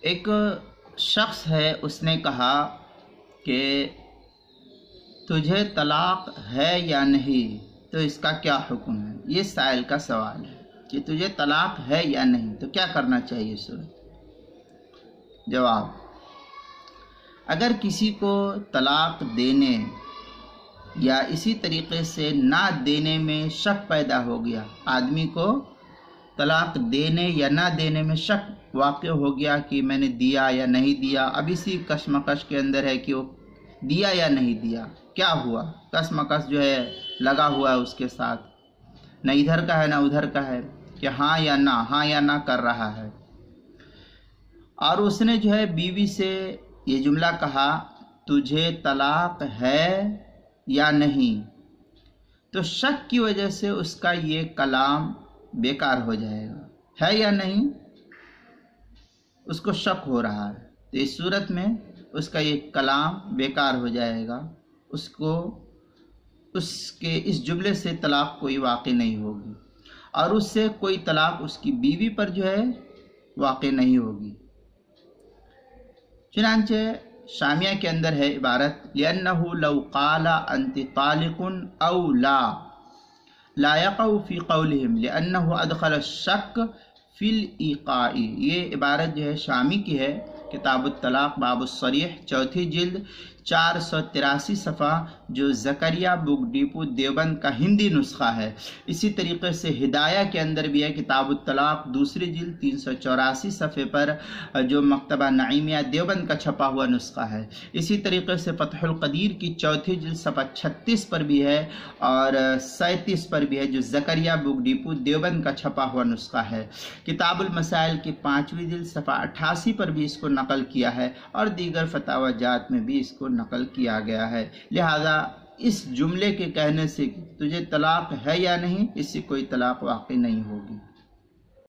ایک شخص ہے، اس نے کہا کہ تجھے طلاق ہے یا نہیں، تو اس کا کیا حکم ہے؟ یہ سائل کا سوال ہے کہ تجھے طلاق ہے یا نہیں تو کیا کرنا چاہیے صورت؟ جواب: اگر کسی کو طلاق دینے یا اسی طریقے سے نہ دینے میں شک پیدا ہو گیا، آدمی کو طلاق دینے یا نہ دینے میں شک واقع ہو گیا کہ میں نے دیا یا نہیں دیا، اب اسی کشمکش کے اندر ہے کہ وہ دیا یا نہیں دیا، کیا ہوا؟ کشمکش جو ہے لگا ہوا ہے اس کے ساتھ، نہ ادھر کا ہے نہ ادھر کا ہے کہ ہاں یا نہ کر رہا ہے، اور اس نے جو ہے بیوی سے یہ جملہ کہا تجھے طلاق ہے یا نہیں، تو شک کی وجہ سے اس کا یہ کلام بیکار ہو جائے گا۔ ہے یا نہیں اس کو شک ہو رہا ہے، تو اس صورت میں اس کا یہ کلام بیکار ہو جائے گا، اس کو اس کے اس جملے سے طلاق کوئی واقع نہیں ہوگی، اور اس سے کوئی طلاق اس کی بیوی پر جو ہے واقع نہیں ہوگی۔ چنانچہ شامیہ کے اندر ہے عبارت لِأَنَّهُ لَوْ قَالَ أَنْتِ طَالِقٌ أَوْ لَا يَقَعُ فِي قَوْلِهِمْ لِأَنَّهُ أَدْخَلَ الشَّكَّ فِي الْإِيقَاءِ۔ یہ عبارت جو ہے شامی کی ہے، کتاب الطلاق باب الصریح، چوتھی جلد 483 صفحہ، جو زکریہ بک ڈیپو دیوبند کا ہندی نسخہ ہے۔ اسی طریقے سے ہدایہ کے اندر بھی ہے، کتاب الطلاق دوسری جلد 384 صفحے پر، جو مکتبہ نعیمیہ دیوبند کا چھپا ہوا نسخہ ہے۔ اسی طریقے سے فتح القدیر کی چوتھی جلد صفحہ 36 پر بھی ہے اور 37 پر بھی ہے، جو زکریہ بک ڈیپو دیوبند کا چھپا ہوا نسخہ ہے۔ کتاب المسائل کی 5ویں جلد صفحہ 88 پر بھی اس کو نقل کیا ہے، اور دیگر فتاوی جات میں بھی اس کو نقل کیا گیا ہے۔ لہذا اس جملے کے کہنے سے تجھے طلاق ہے یا نہیں، اس سے کوئی طلاق واقع نہیں ہوگی۔